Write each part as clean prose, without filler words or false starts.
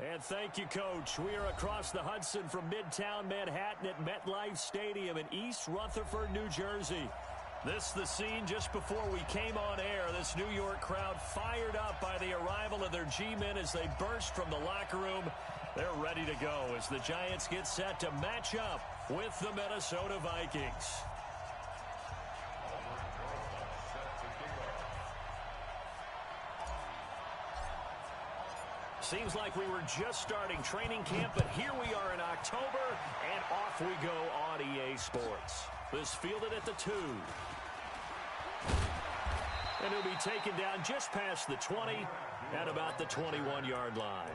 And thank you, Coach. We are across the Hudson from Midtown Manhattan at MetLife Stadium in East Rutherford, New Jersey. This is the scene just before we came on air. This New York crowd fired up by the arrival of their G-men as they burst from the locker room. They're ready to go as the Giants get set to match up with the Minnesota Vikings. Seems like we were just starting training camp, but here we are in October, and off we go on EA Sports. This fielded at the 2. And he'll be taken down just past the 20 at about the 21-yard line.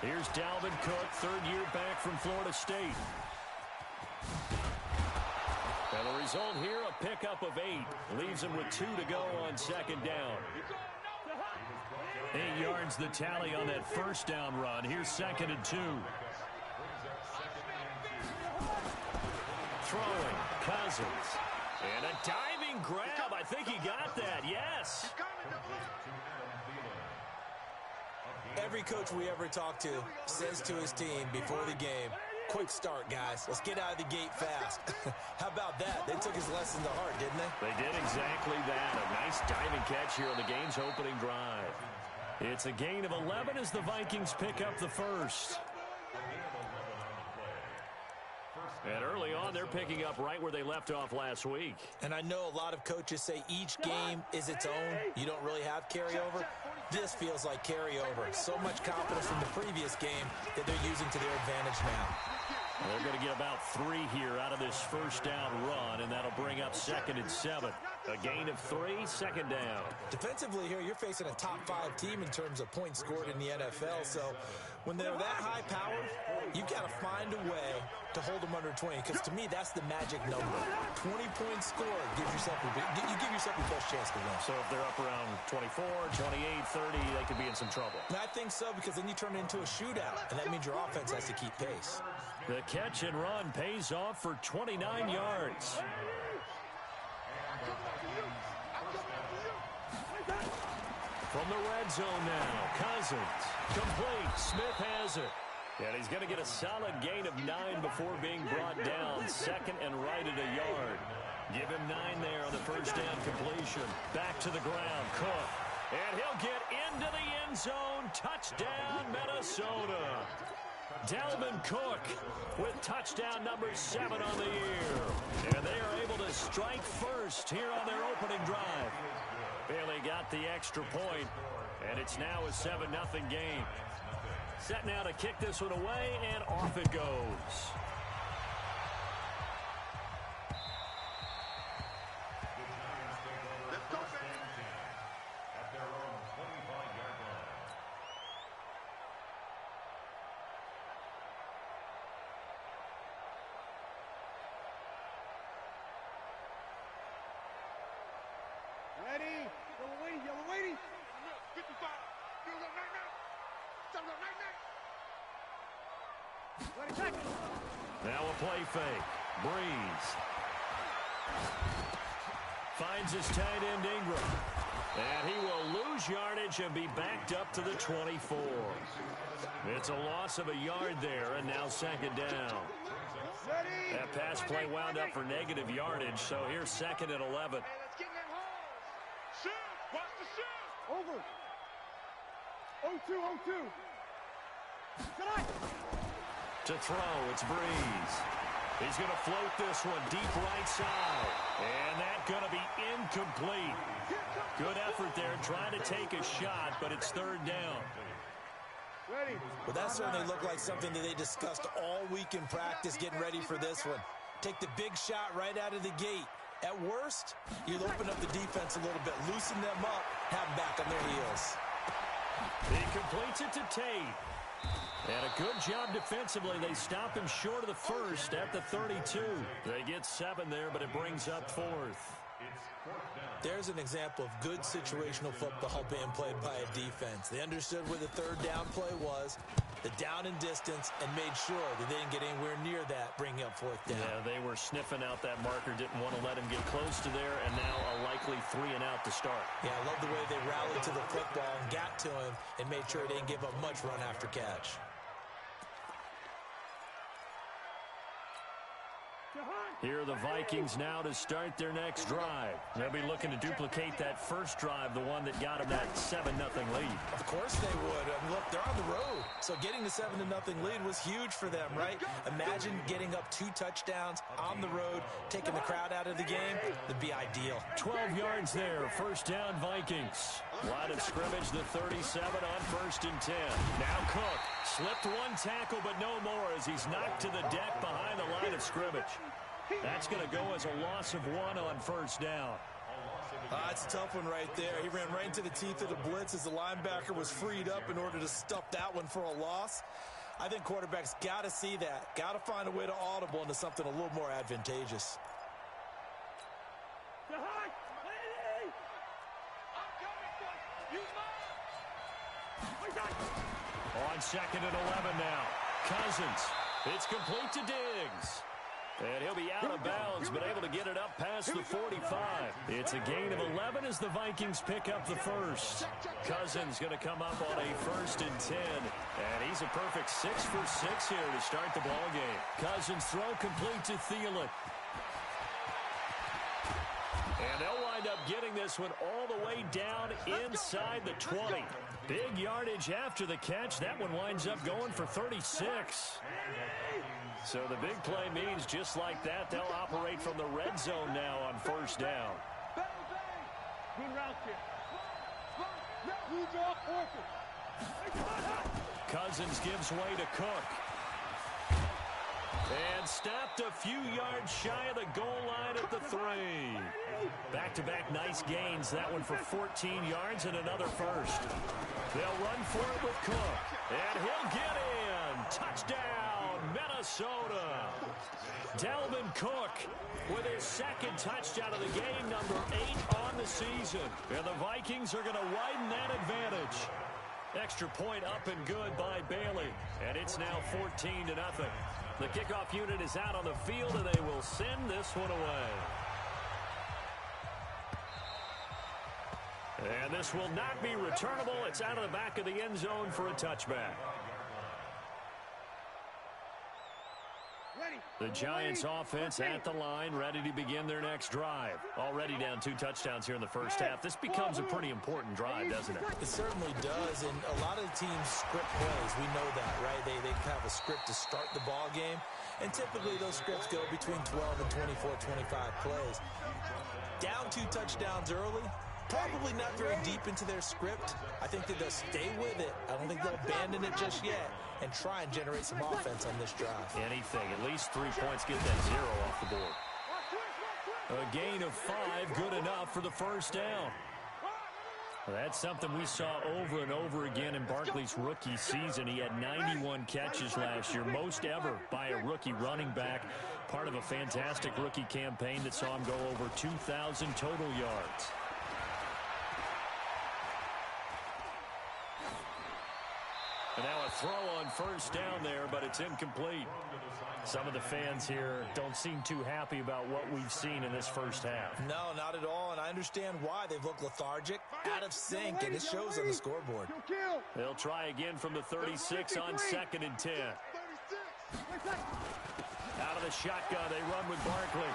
Here's Dalvin Cook, third year back from Florida State. And the result here, a pickup of 8. Leaves him with 2 to go on second down. 8 yards the tally on that first down run. Here's second and 2. Throwing, Cousins. And a diving grab. I think he got that. Yes. Every coach we ever talk to says to his team before the game, quick start, guys. Let's get out of the gate fast. How about that? They took his lesson to heart, didn't they? They did exactly that. A nice diving catch here on the game's opening drive. It's a gain of 11 as the Vikings pick up the first. And early on, they're picking up right where they left off last week. And I know a lot of coaches say each game is its own. You don't really have carryover. This feels like carryover. So much confidence from the previous game that they're using to their advantage now. Well, they're going to get about 3 here out of this first down run, and that'll bring up second and 7. A gain of 3, second down. Defensively here, you're facing a top 5 team in terms of points scored in the NFL. So when they're that high powered, you've got to find a way to hold them under 20. Because to me, that's the magic number. 20 points scored gives yourself you give yourself your best chance to win. So if they're up around 24, 28, 30, they could be in some trouble. And I think so, because then you turn it into a shootout, and that means your offense has to keep pace. The catch and run pays off for 29 yards. From the red zone now, Cousins, complete, Smith has it. And he's going to get a solid gain of 9 before being brought down. Second and right at a yard. Give him 9 there on the first down completion. Back to the ground, Cook. And he'll get into the end zone. Touchdown, Minnesota. Dalvin Cook with touchdown number 7 on the year. And they are able to strike first here on their opening drive. Bailey got the extra point, and it's now a 7-0 game. Set now to kick this one away, and off it goes. Ready? Yellow lady. 55. Now a play fake. Breeze. Finds his tight end Ingram. And he will lose yardage and be backed up to the 24. It's a loss of a yard there, and now second down. That pass play wound up for negative yardage, so here's second and 11. Over. 0-2. To throw, it's Breeze. He's going to float this one deep right side. And that's going to be incomplete. Good effort there trying to take a shot, but it's third down. Ready. Well, that certainly looked like something that they discussed all week in practice getting ready for this one. Take the big shot right out of the gate. At worst, you'll open up the defense a little bit, loosen them up, have them back on their heels. He completes it to Tate. And a good job defensively. They stop him short of the first at the 32. They get 7 there, but it brings up 4th. There's an example of good situational football being played by a defense. They understood where the third down play was, the down and distance, and made sure that they didn't get anywhere near that, bringing up 4th down. Yeah, they were sniffing out that marker, didn't want to let him get close to there, and now a likely 3 and out to start. Yeah, I love the way they rallied to the football and got to him and made sure they didn't give up much run after catch. Here are the Vikings now to start their next drive. They'll be looking to duplicate that first drive, the one that got them that 7-0 lead. Of course they would. I mean, look, they're on the road. So getting the 7-0 lead was huge for them, right? Imagine getting up 2 touchdowns on the road, taking the crowd out of the game. That'd be ideal. 12 yards there. First down, Vikings. Line of scrimmage, the 37 on 1st and 10. Now Cook slipped 1 tackle, but no more as he's knocked to the deck behind the line of scrimmage. That's going to go as a loss of 1 on 1st down. It's a tough one right there. He ran right into the teeth of the blitz as the linebacker was freed up in order to stuff that one for a loss. I think quarterbacks got to see that. Got to find a way to audible into something a little more advantageous. On 2nd and 11 now. Cousins. It's complete to Diggs. And he'll be out of bounds, but able to get it up past the 45. It's a gain of 11 as the Vikings pick up the first. Cousins going to come up on a 1st and 10. And he's a perfect 6 for 6 here to start the ball game. Cousins throw complete to Thielen. And they'll wind up getting this one all the way down inside the 20. Big yardage after the catch. That one winds up going for 36. So the big play means just like that, they'll operate from the red zone now on 1st down. Good route there. Cousins gives way to Cook. And stopped a few yards shy of the goal line at the 3. Back-to-back nice gains. That one for 14 yards and another first. They'll run for it with Cook. And he'll get in. Touchdown, Minnesota. Dalvin Cook with his 2nd touchdown of the game, number 8 on the season. And the Vikings are going to widen that advantage. Extra point up and good by Bailey. And it's now 14-0. The kickoff unit is out on the field, and they will send this one away. And this will not be returnable. It's out of the back of the end zone for a touchback. The Giants offense at the line, ready to begin their next drive. Already down 2 touchdowns here in the first half. This becomes a pretty important drive, doesn't it? It certainly does, and a lot of the teams script plays. We know that, right? They have a script to start the ball game, and typically those scripts go between 12 and 24, 25 plays. Down 2 touchdowns early, probably not very deep into their script. I think that they'll stay with it. I don't think they'll abandon it just yet and try and generate some offense on this drive. Anything, at least 3 points, get that 0 off the board. A gain of 5, good enough for the first down. Well, that's something we saw over and over again in Barkley's rookie season. He had 91 catches last year, most ever by a rookie running back. Part of a fantastic rookie campaign that saw him go over 2,000 total yards. And now a throw on first down there, but it's incomplete. Some of the fans here don't seem too happy about what we've seen in this first half. No, not at all, and I understand why. They've looked lethargic, out of sync, and it shows on the scoreboard. They'll try again from the 36 on 2nd and 10. Out of the shotgun, they run with Barkley.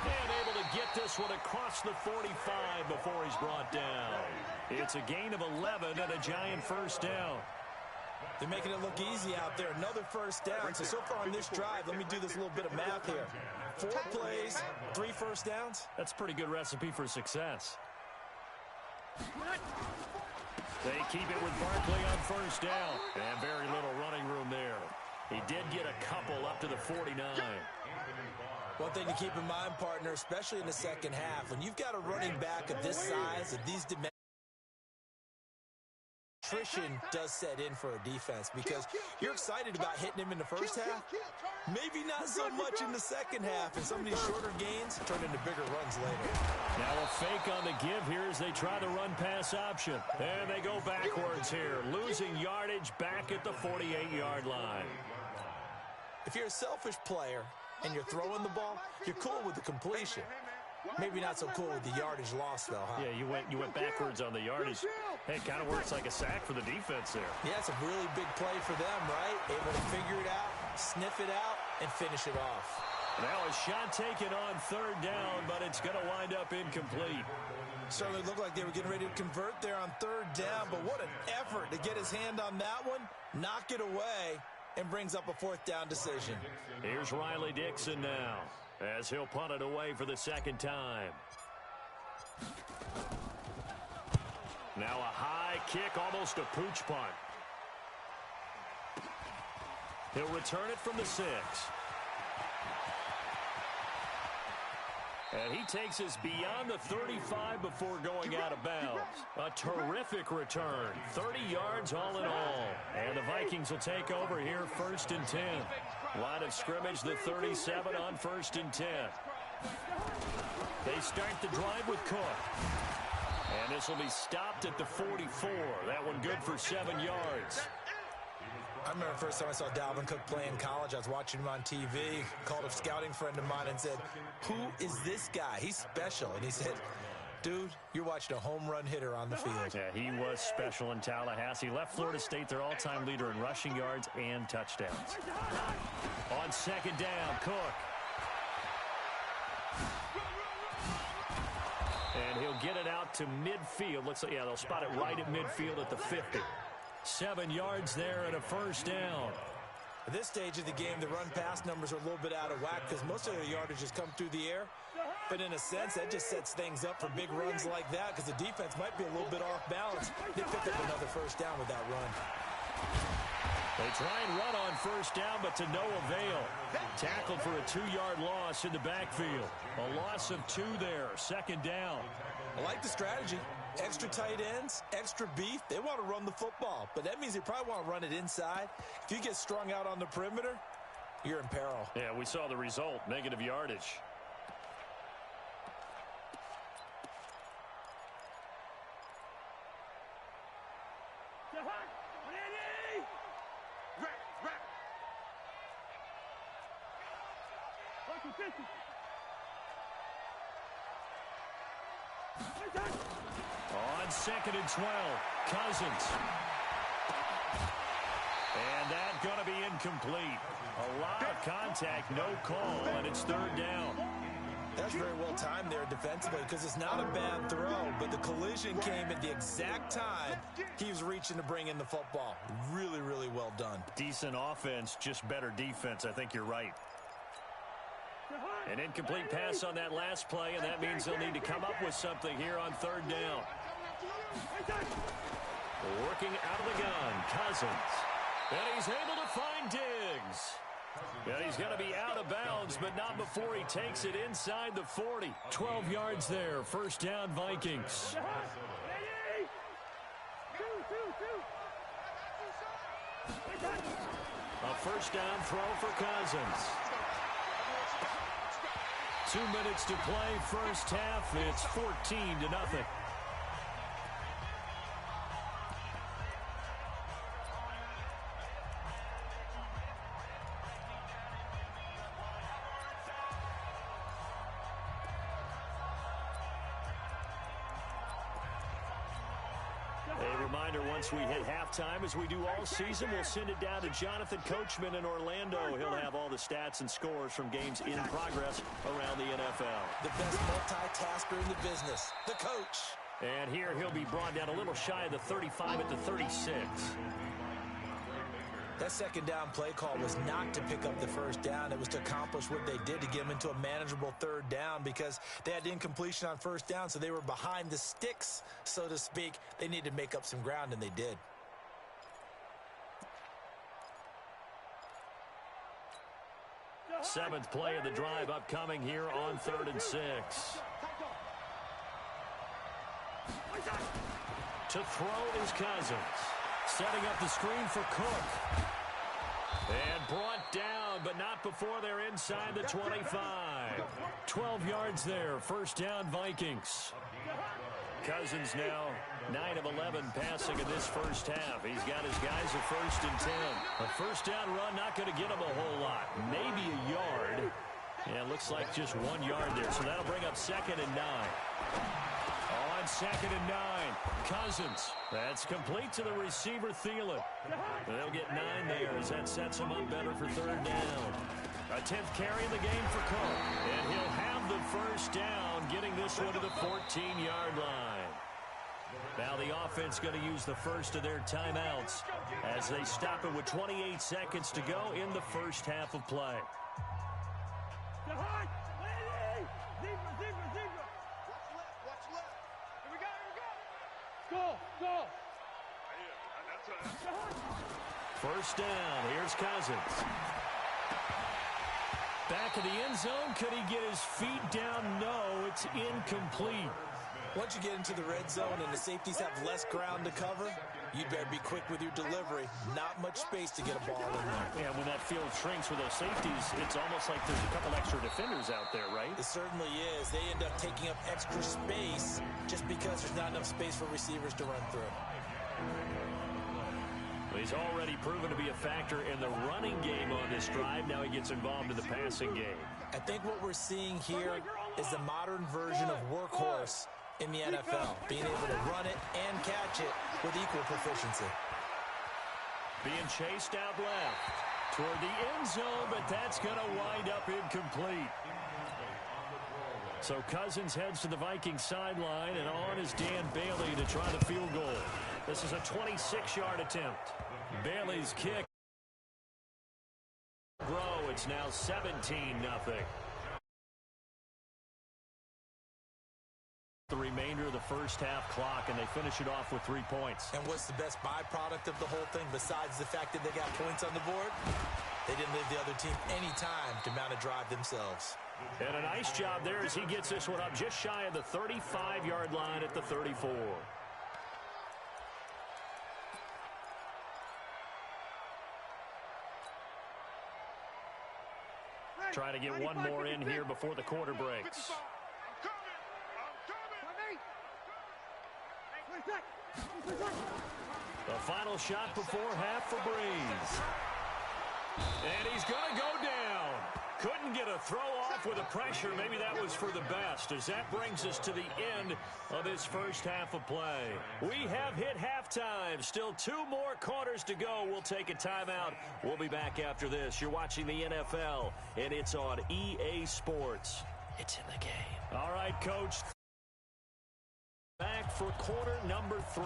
And able to get this one across the 45 before he's brought down. It's a gain of 11 and a Giant first down. They're making it look easy out there. Another first down. So far on this drive, let me do this little bit of math here. 4 plays, 3 first downs. That's a pretty good recipe for success. They keep it with Barkley on first down. And very little running room there. He did get a couple up to the 49. One thing to keep in mind, partner, especially in the second half, when you've got a running back of this size, of these dimensions, attrition does set in for a defense because you're excited about hitting him in the first half. Maybe not so much in the second half, and some of these shorter gains turn into bigger runs later. Now a fake on the give here as they try the run-pass option. And they go backwards here, losing yardage back at the 48-yard line. If you're a selfish player and you're throwing the ball, you're cool with the completion. Maybe not so cool with the yardage loss, though, huh? Yeah, you went backwards on the yardage. Hey, it kind of works like a sack for the defense there. Yeah, it's a really big play for them, right? Able to figure it out, sniff it out, and finish it off. Now a shot taken on third down, but it's going to wind up incomplete. Certainly looked like they were getting ready to convert there on third down, but what an effort to get his hand on that one, knock it away, and brings up a fourth down decision. Here's Riley Dixon now, as he'll punt it away for the second time. Now a high kick, almost a pooch punt. He'll return it from the 6. And he takes us beyond the 35 before going out of bounds. A terrific return. 30 yards all in all. And the Vikings will take over here first and 10. Line of scrimmage, the 37 on first and 10. They start the drive with Cook. And this will be stopped at the 44. That one good for 7 yards. I remember the first time I saw Dalvin Cook play in college. I was watching him on TV, called a scouting friend of mine and said, "Who is this guy? He's special." And he said, "Dude, you're watching a home run hitter on the field." Yeah, he was special in Tallahassee. Left Florida State their all-time leader in rushing yards and touchdowns. On second down, Cook. And he'll get it out to midfield. Looks like, yeah, they'll spot it right at midfield at the 50. 7 yards there and a first down. At this stage of the game, the run-pass numbers are a little bit out of whack because most of their yardage has come through the air. But in a sense, that just sets things up for big runs like that because the defense might be a little bit off balance. They pick up another first down with that run. They try and run on first down, but to no avail. Tackled for a 2-yard loss in the backfield. A loss of 2 there, second down. I like the strategy. Extra tight ends, extra beef. They want to run the football, but that means they probably want to run it inside. If you get strung out on the perimeter, you're in peril. Yeah, we saw the result, negative yardage. On second and 12, Cousins. And that's going to be incomplete. A lot of contact, no call, and it's third down. That's very well timed there defensively because it's not a bad throw, but the collision came at the exact time he was reaching to bring in the football. Really, really well done. Decent offense, just better defense. I think you're right. An incomplete pass on that last play, and that means they'll need to come up with something here on third down. Working out of the gun, Cousins. And he's able to find Diggs. And he's going to be out of bounds, but not before he takes it inside the 40. 12 yards there, first down Vikings. A first down throw for Cousins. 2 minutes to play, first half. It's 14-0. A reminder, once we hit halftime, as we do all season, we'll send it down to Jonathan Coachman in Orlando. He'll have all the stats and scores from games in progress around the NFL. The best multitasker in the business, the coach. And here he'll be brought down a little shy of the 35 at the 36. That second down play call was not to pick up the first down. It was to accomplish what they did to get them into a manageable third down because they had incompletion on first down, so they were behind the sticks, so to speak. They needed to make up some ground, and they did. Seventh play of the drive upcoming here on 3rd and 6. To throw is Cousins. Setting up the screen for Cook. And brought down, but not before they're inside the 25. 12 yards there. First down, Vikings. Cousins now 9 of 11 passing in this first half. He's got his guys at 1st and 10. A first down run not going to get him a whole lot. Maybe a yard. Yeah, it looks like just 1 yard there. So that'll bring up 2nd and 9. On 2nd and 9. Cousins. That's complete to the receiver, Thielen. They'll get 9 there as that sets him up better for 3rd down. A 10th carry in the game for Cook. And he'll have the first down, getting this one to the 14-yard line. Now the offense going to use the first of their timeouts as they stop it with 28 seconds to go in the first half of play. Go. First down. Here's Cousins. Back of the end zone. Could he get his feet down? No, it's incomplete. Once you get into the red zone and the safeties have less ground to cover, you better be quick with your delivery. Not much space to get a ball in there. Yeah, when that field shrinks with those safeties, it's almost like there's a couple extra defenders out there, right? It certainly is. They end up taking up extra space just because there's not enough space for receivers to run through. He's already proven to be a factor in the running game on this drive. Now he gets involved in the passing game. I think what we're seeing here is the modern version of workhorse in the NFL, being able to run it and catch it with equal proficiency. Being chased out left toward the end zone, but that's going to wind up incomplete. So Cousins heads to the Vikings sideline, and on is Dan Bailey to try the field goal. This is a 26-yard attempt. Bailey's kick. Grow, it's now 17-0. The remainder of the first half clock, and they finish it off with 3 points. And what's the best byproduct of the whole thing besides the fact that they got points on the board? They didn't leave the other team any time to mount a drive themselves. And a nice job there as he gets this one up just shy of the 35-yard line at the 34. Trying to get one more in here before the quarter breaks. The final shot before half for Breeze. And he's going to go down. Couldn't get a throw off with the pressure. Maybe that was for the best, as that brings us to the end of this first half of play. We have hit halftime. Still 2 more quarters to go. We'll take a timeout. We'll be back after this. You're watching the NFL, and it's on EA Sports. It's in the game. All right, Coach. Back for quarter number 3.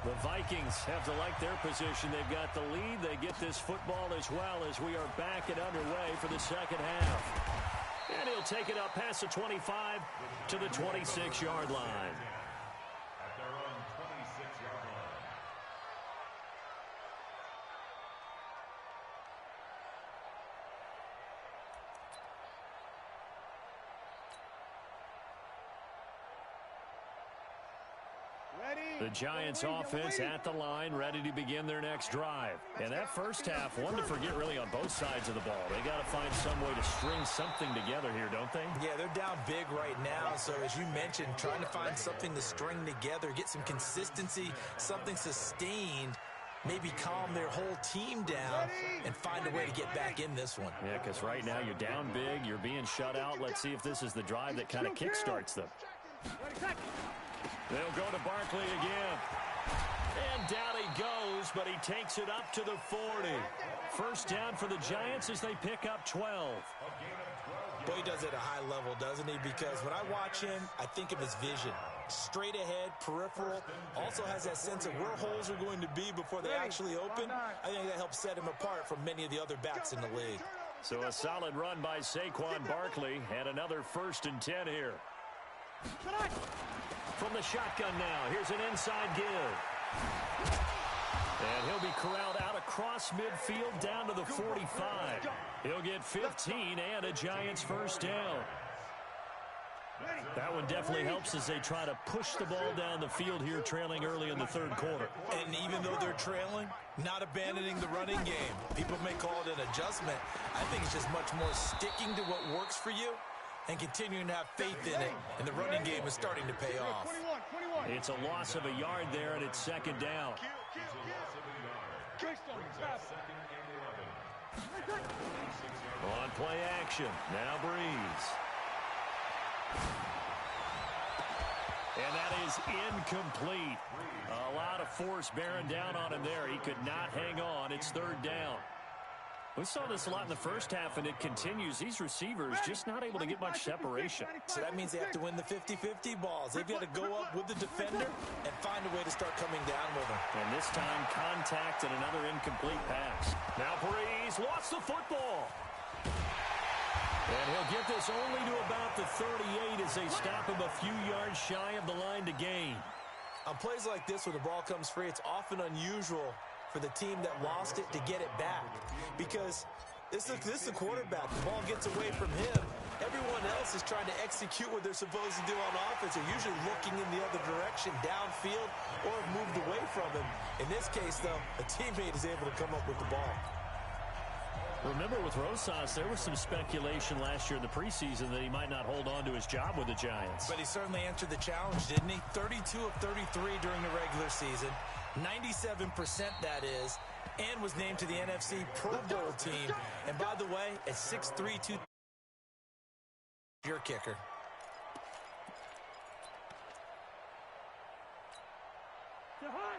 The Vikings have to like their position. They've got the lead. They get this football as well as we are back and underway for the second half. And he'll take it up past the 25 to the 26-yard line. At their own 26-yard line. The Giants offense at the line, ready to begin their next drive. And that first half, one to forget really on both sides of the ball. They got to find some way to string something together here, don't they? Yeah, they're down big right now. So as you mentioned, trying to find something to string together, get some consistency, something sustained, maybe calm their whole team down and find a way to get back in this one. Yeah, because right now you're down big, you're being shut out. Let's see if this is the drive that kind of kickstarts them. They'll go to Barkley again. And down he goes, but he takes it up to the 40. First down for the Giants as they pick up 12. Boy, he does it at a high level, doesn't he? Because when I watch him, I think of his vision. straight ahead, peripheral. Also has that sense of where holes are going to be before they actually open. I think that helps set him apart from many of the other backs in the league. So a solid run by Saquon Barkley and another 1st and 10 here. From the shotgun now, here's an inside give. And he'll be corralled out across midfield down to the 45. He'll get 15 and a Giants 1st down. That one definitely helps as they try to push the ball down the field here, trailing early in the 3rd quarter. And even though they're trailing, not abandoning the running game. People may call it an adjustment. I think it's just much more sticking to what works for you and continuing to have faith in it. And the running game is starting to pay off. It's a loss of a yard there, and it's 2nd down. On play action, now Breeze. And that is incomplete. A lot of force bearing down on him there. He could not hang on. It's 3rd down. We saw this a lot in the 1st half, and it continues. These receivers just not able to get much separation. So that means they have to win the 50-50 balls. They've got to go up with the defender and find a way to start coming down with him. And this time, contact and another incomplete pass. Now Breeze lost the football. And he'll get this only to about the 38 as they stop him a few yards shy of the line to gain. On plays like this where the ball comes free, it's often unusual for the team that lost it to get it back, because this is the quarterback. The ball gets away from him. Everyone else is trying to execute what they're supposed to do on offense. They're usually looking in the other direction, downfield, or have moved away from him. In this case, though, a teammate is able to come up with the ball. Remember, with Rosas, there was some speculation last year in the preseason that he might not hold on to his job with the Giants. But he certainly answered the challenge, didn't he? 32 of 33 during the regular season. 97% that is, and was named to the NFC Pro Bowl team. And by the way, at 6'3", 2 your kicker.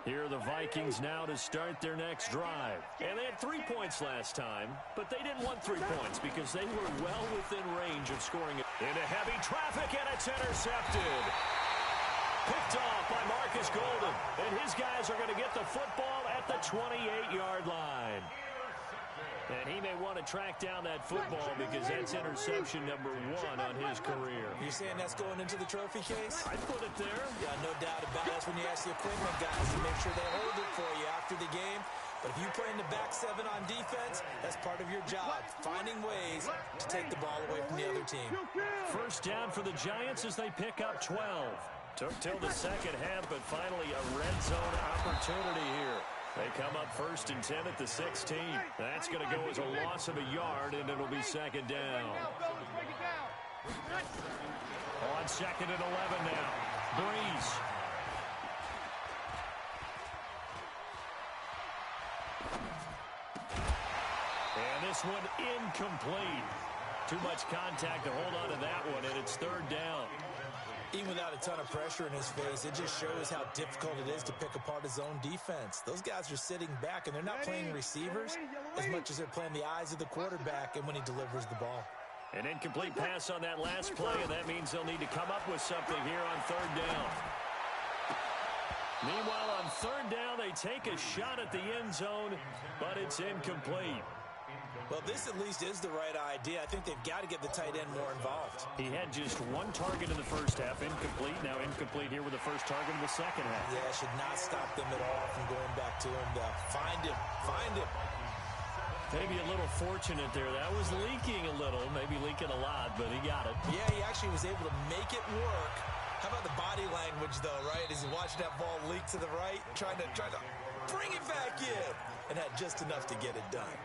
Here are the Vikings now to start their next drive. And they had 3 points last time, but they didn't want 3 points because they were well within range of scoring it. Into heavy traffic, and it's intercepted. Picked off by Marcus Golden. And his guys are going to get the football at the 28-yard line. And he may want to track down that football because that's interception number 1 on his career. You're saying that's going into the trophy case? I'd put it there. Yeah, no doubt about it. That's when you ask the equipment guys to make sure they hold it for you after the game. But if you play in the back 7 on defense, that's part of your job, finding ways to take the ball away from the other team. 1st down for the Giants as they pick up 12. Took till the 2nd half, but finally a red zone opportunity here. They come up 1st and 10 at the 16. That's going to go as a loss of a yard, and it'll be 2nd down. On 2nd and 11 now. Breeze. And this one incomplete. Too much contact to hold on to that one, and it's 3rd down. Even without a ton of pressure in his face, it just shows how difficult it is to pick apart his own defense. Those guys are sitting back, and they're not playing receivers as much as they're playing the eyes of the quarterback and when he delivers the ball. An incomplete pass on that last play, and that means they'll need to come up with something here on 3rd down. Meanwhile, on 3rd down, they take a shot at the end zone, but it's incomplete. Well, this at least is the right idea. I think they've got to get the tight end more involved. He had just 1 target in the 1st half, incomplete. Now incomplete here with the 1st target in the 2nd half. Yeah, it should not stop them at all from going back to him, though. Find him. Find him. Maybe a little fortunate there. That was leaking a little, maybe leaking a lot, but he got it. Yeah, he actually was able to make it work. How about the body language, though, right? As he watched that ball leak to the right, trying to bring it back in, and had just enough to get it done.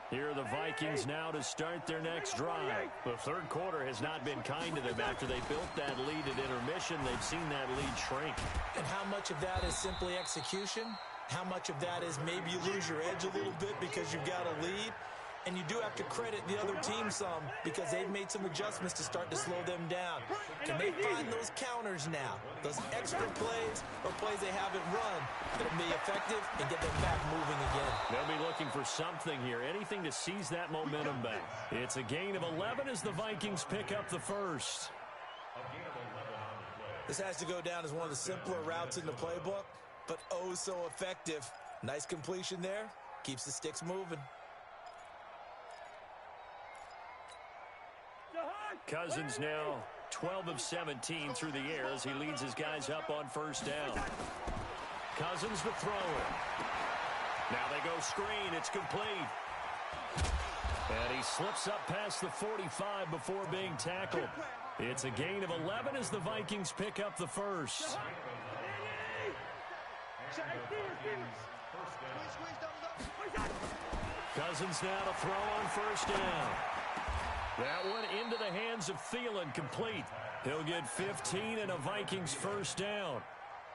Here are the Vikings now to start their next drive. The 3rd quarter has not been kind to them. After they built that lead at intermission, they've seen that lead shrink. And how much of that is simply execution? How much of that is maybe you lose your edge a little bit because you've got a lead? And you do have to credit the other team some because they've made some adjustments to start to slow them down. Can they find those counters now? Those extra plays or plays they haven't run that'll be effective and get them back moving again. They'll be looking for something here, anything to seize that momentum back. It's a gain of 11 as the Vikings pick up the first. This has to go down as one of the simpler routes in the playbook, but oh so effective. Nice completion there. Keeps the sticks moving. Cousins now 12 of 17 through the air as he leads his guys up on first down. Cousins the thrower. Now they go screen. It's complete. And he slips up past the 45 before being tackled. It's a gain of 11 as the Vikings pick up the first. Cousins now to throw on first down. That one into the hands of Thielen, complete. He'll get 15 and a Vikings first down.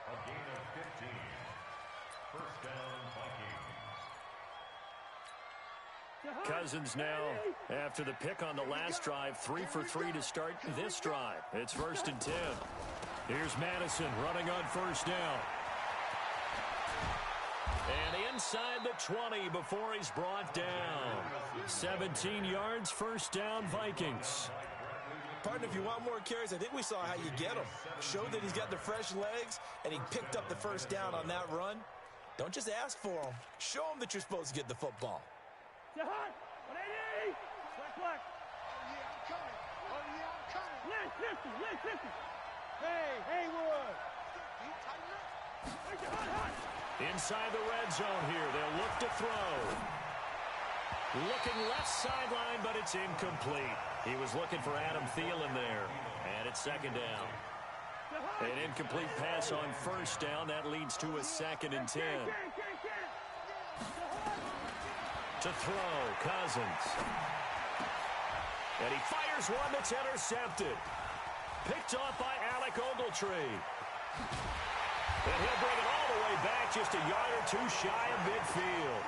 A gain of 15. First down, Vikings. Cousins now, after the pick on the last drive, 3 for 3 to start this drive. It's 1st and 10. Here's Madison running on first down. And inside the 20 before he's brought down. 17 yards, first down, Vikings. Partner, if you want more carries, I think we saw how you get them. Show that he's got the fresh legs, and he picked up the first down on that run. Don't just ask for them. Show them that you're supposed to get the football. Hey, Haywood. Inside the red zone here, they'll look to throw. Looking left sideline, but it's incomplete. He was looking for Adam Thielen there, and it's 2nd down. An incomplete pass on first down. That leads to a 2nd and 10. To throw, Cousins. And he fires one that's intercepted. Picked off by Alec Ogletree. And he'll bring it all the way back, just a yard or two shy of midfield.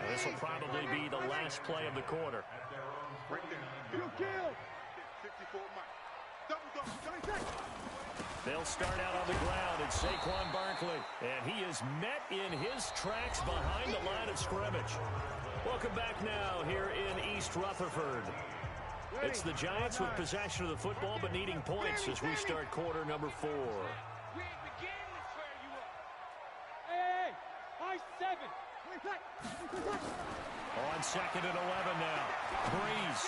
This will probably be the last play of the quarter. They'll start out on the ground at Saquon Barkley. And he is met in his tracks behind the line of scrimmage. Welcome back now here in East Rutherford. It's the Giants with possession of the football but needing points as we start quarter number 4. On 2nd and 11 now. Breeze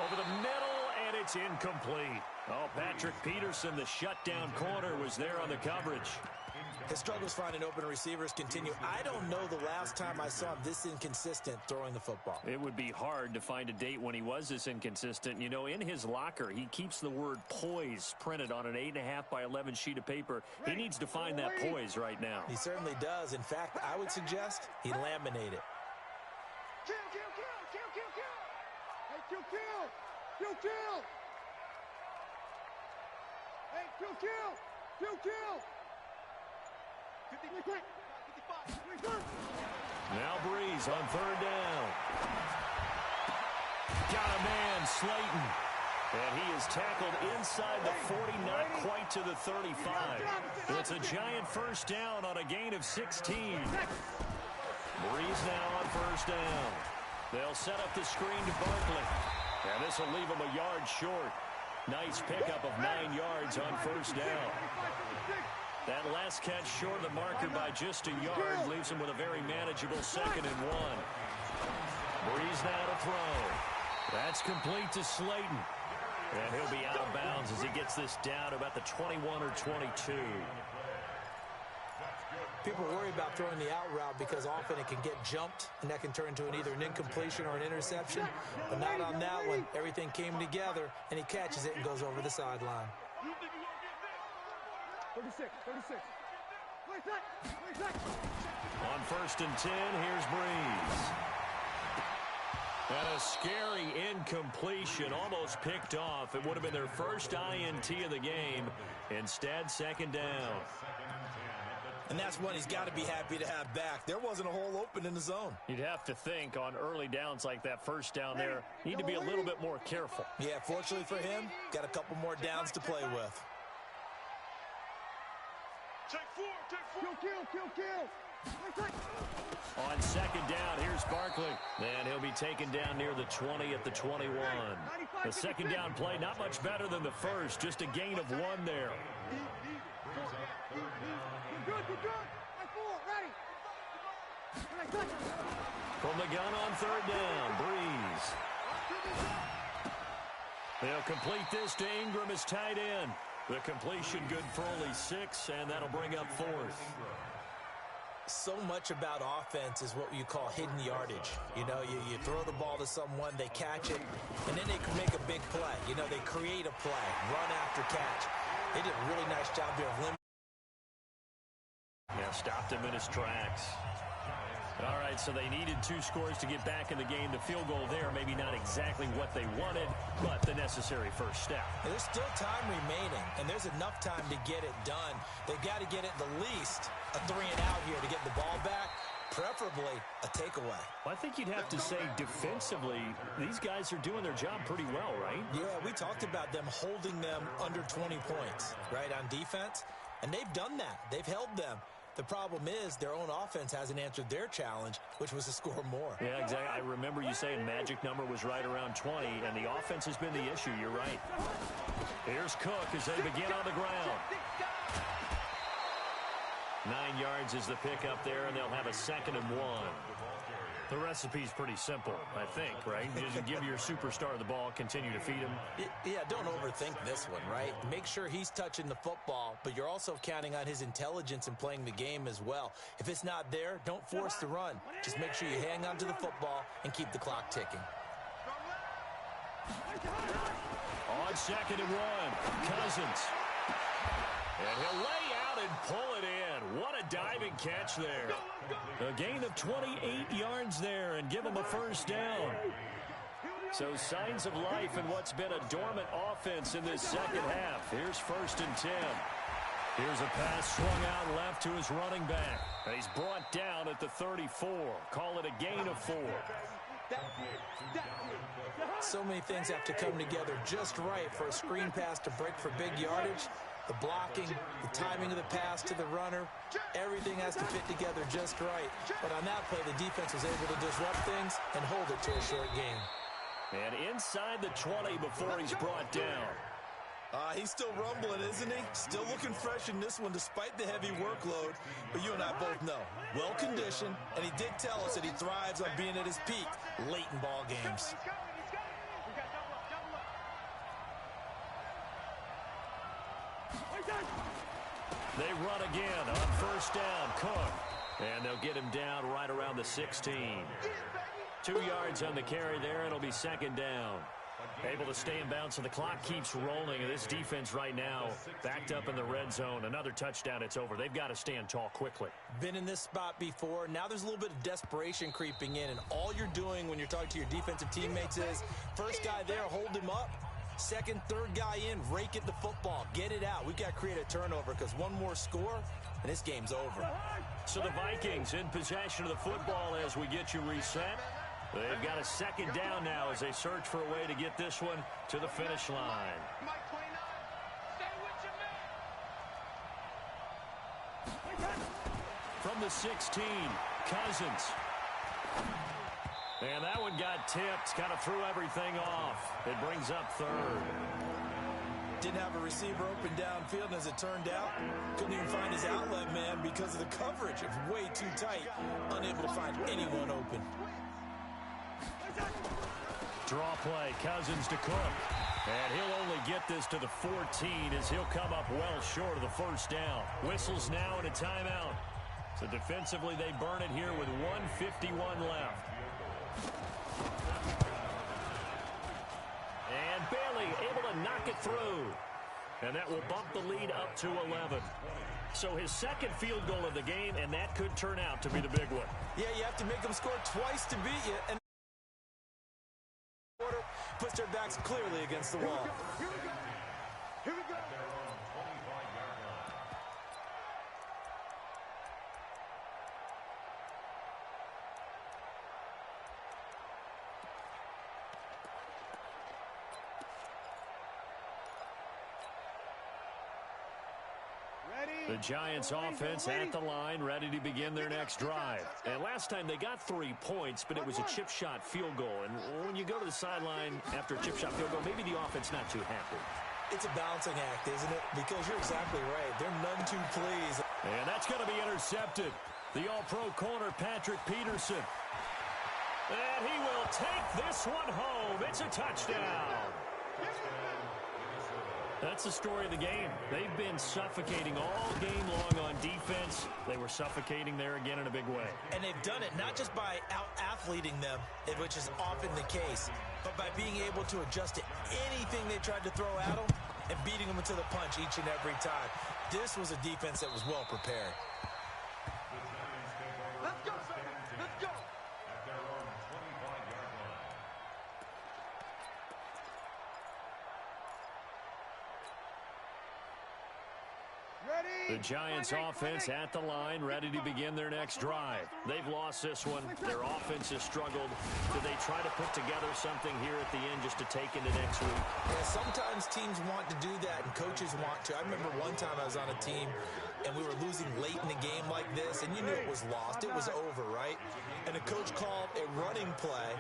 over the middle, and it's incomplete. Oh, Patrick Peterson, the shutdown corner, was there on the coverage. His struggles finding open receivers continue. I don't know the last time I saw him this inconsistent throwing the football. It would be hard to find a date when he was this inconsistent. You know, in his locker, he keeps the word poise printed on an 8.5 by 11 sheet of paper. He needs to find that poise right now. He certainly does. In fact, I would suggest he laminate it. Kill! Hey, kill! Hey, kill! Now Breeze on 3rd down. Got a man, Slayton. And he is tackled inside the 40, not quite to the 35. It's a Giant first down on a gain of 16. Breeze now on first down. They'll set up the screen to Barkley. And this will leave him a yard short. Nice pickup of 9 yards on first down. That last catch short of the marker by just a yard leaves him with a very manageable 2nd and 1. Breeze now to throw. That's complete to Slayton. And he'll be out of bounds as he gets this down to about the 21 or 22. People worry about throwing the out route because often it can get jumped, and that can turn into either an incompletion or an interception. But not on that one. Everything came together, and he catches it and goes over the sideline. 36. On 1st and 10, here's Breeze. And a scary incompletion, almost picked off. It would have been their first INT of the game. Instead, 2nd down. And that's one he's got to be happy to have back. There wasn't a hole open in the zone. You'd have to think on early downs like that first down there, you need to be a little bit more careful. Yeah, fortunately for him, got a couple more downs to play with. Take four. Kill. On second down, here's Barkley. And he'll be taken down near the 20 at the 21. The second down play, not much better than the first, just a gain of 1 there. Good. My four, ready. From the gun on third down, Breeze. They'll complete this to Ingram as tight end. The completion good for only 6, and that'll bring up 4th. So much about offense is what you call hidden yardage. You know, you throw the ball to someone, they catch it, and then they can make a big play. You know, they create a play, run after catch. They did a really nice job here of limiting. Yeah, stopped him in his tracks. All right, so they needed 2 scores to get back in the game. The field goal there, maybe not exactly what they wanted, but the necessary first step. And there's still time remaining, and there's enough time to get it done. They've got to get it the least a 3-and-out here to get the ball back, preferably a takeaway. Well, I think you'd have to say defensively, these guys are doing their job pretty well, right? Yeah, we talked about them holding them under 20 points, right, on defense, and they've done that. They've held them. The problem is their own offense hasn't answered their challenge, which was to score more. Yeah, exactly. I remember you saying magic number was right around 20, and the offense has been the issue. You're right. Here's Cook as they begin on the ground. 9 yards is the pickup there, and they'll have a 2nd and 1. The recipe's pretty simple, I think, right? Just give your superstar the ball, continue to feed him. Yeah, don't overthink this one, right? Make sure he's touching the football, but you're also counting on his intelligence in playing the game as well. If it's not there, don't force the run. Just make sure you hang on to the football and keep the clock ticking. On 2nd and 1, Cousins. And he'll lay out and pull it in. What a diving catch there. A gain of 28 yards there and give him a first down. So signs of life in what's been a dormant offense in this second half. Here's 1st and 10. Here's a pass swung out left to his running back. And he's brought down at the 34. Call it a gain of 4. So many things have to come together just right for a screen pass to break for big yardage. The blocking, the timing of the pass to the runner, everything has to fit together just right. But on that play, the defense was able to disrupt things and hold it to a short gain. And inside the 20 before he's brought down. He's still rumbling, isn't he? Still looking fresh in this one despite the heavy workload. But you and I both know, well-conditioned, and he did tell us that he thrives on being at his peak late in ball games. They run again on 1st down, Cook. And they'll get him down right around the 16. 2 yards on the carry there. It'll be 2nd down. Able to stay in bounds, so the clock keeps rolling. And this defense right now backed up in the red zone. Another touchdown, it's over. They've got to stand tall quickly. Been in this spot before. Now there's a little bit of desperation creeping in. And all you're doing when you're talking to your defensive teammates is, first guy there, hold him up. 2nd, 3rd guy in, rake at the football. Get it out. We've got to create a turnover because one more score, and this game's over. So the Vikings in possession of the football as we get you reset. They've got a 2nd down now as they search for a way to get this one to the finish line. From the 16, Cousins. And that one got tipped, kind of threw everything off. It brings up 3rd. Didn't have a receiver open downfield, and as it turned out, couldn't even find his outlet man because of the coverage. It was way too tight, unable to find anyone open. Draw play, Cousins to Cook. And he'll only get this to the 14 as he'll come up well short of the 1st down. Whistles now and a timeout. So defensively, they burn it here with 1:51 left. And Bailey able to knock it through. And that will bump the lead up to 11. So his 2nd field goal of the game, and that could turn out to be the big one. Yeah, you have to make them score twice to beat you. And puts their backs clearly against the wall. Here we go. The Giants offense at the line, ready to begin their next drive. And last time they got 3 points, but it was a chip shot field goal. And when you go to the sideline after a chip shot field goal, maybe the offense not too happy. It's a balancing act, isn't it? Because you're exactly right. They're none too pleased. And that's going to be intercepted. The all-pro corner, Patrick Peterson. And he will take this one home. It's a touchdown. That's the story of the game. They've been suffocating all game long on defense. They were suffocating there again in a big way. And they've done it not just by out-athleting them, which is often the case, but by being able to adjust to anything they tried to throw at them and beating them into the punch each and every time. This was a defense that was well prepared. Let's go, baby. Let's go. At their own 25-yard line. Ready? The Giants offense at the line, ready to begin their next drive. They've lost this one. Their offense has struggled. Do they try to put together something here at the end just to take into next week? Yeah, sometimes teams want to do that, and coaches want to. I remember one time I was on a team, and we were losing late in the game like this, and you knew it was lost. It was over, right? And the coach called a running play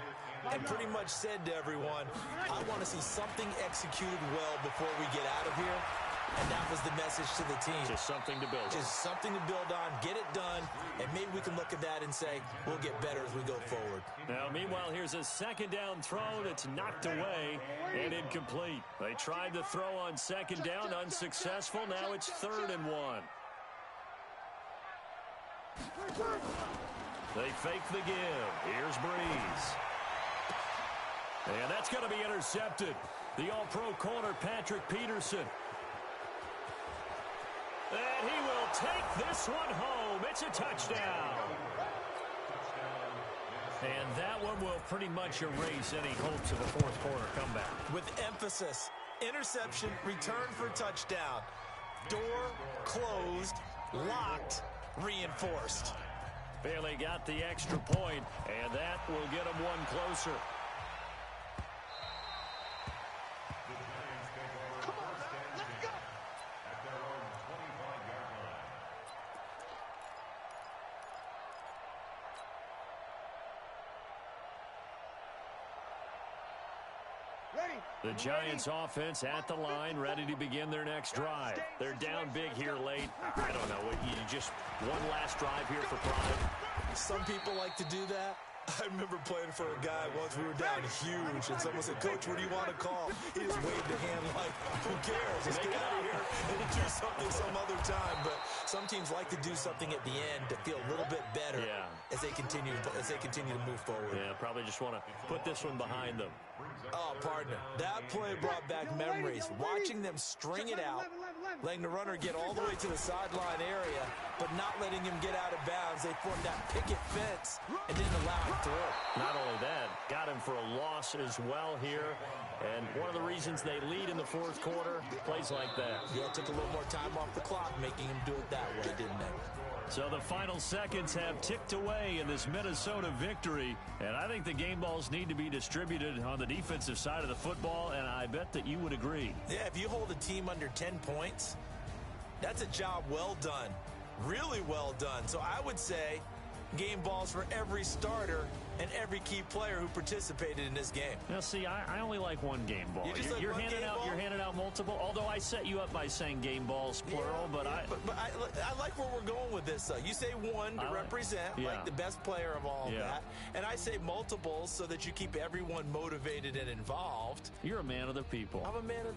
and pretty much said to everyone, I want to see something executed well before we get out of here. And that was the message to the team. Just something to build on. Just something to build on, get it done, and maybe we can look at that and say, we'll get better as we go forward. Now, meanwhile, here's a second down throw that's knocked away and incomplete. They tried to throw on second down, unsuccessful. Now it's 3rd and 1. They fake the give. Here's Breeze. And that's going to be intercepted. The all-pro corner, Patrick Peterson. And he will take this one home. It's a touchdown. And that one will pretty much erase any hopes of a fourth quarter comeback. With emphasis, interception, return for touchdown. Door closed, locked, reinforced. Bailey got the extra point, and that will get him one closer. Come on, let's go. At their own 25-yard line. Ready? The Giants offense at the line, ready to begin their next drive. They're down big here late. I don't know. You just one last drive here for pride. Some people like to do that. I remember playing for a guy once. We were down huge, and someone said, Coach, what do you want to call? He just waved a hand like, who cares? Let's get out of here and do something some other time. But some teams like to do something at the end to feel a little bit better as they continue to move forward. Yeah, probably just want to put this one behind them. Oh, partner, that play brought back memories. Watching them string it out, letting the runner get all the way to the sideline area, but not letting him get out of bounds. They formed that picket fence and didn't allow him through. Not only that, got him for a loss as well here. And one of the reasons they lead in the fourth quarter, plays like that. Yeah, it took a little more time off the clock, making him do it that way, didn't they? So the final seconds have ticked away in this Minnesota victory. And I think the game balls need to be distributed on the defensive side of the football, and I bet that you would agree. Yeah, if you hold a team under 10 points, that's a job well done. Really well done. So I would say game balls for every starter and every key player who participated in this game. Now, see, I only like one game ball. You're handing out multiple. Although I set you up by saying game balls plural, yeah, but I like where we're going with this. You say one to represent, like the best player of all that, and I say multiples so that you keep everyone motivated and involved. You're a man of the people. I'm a man of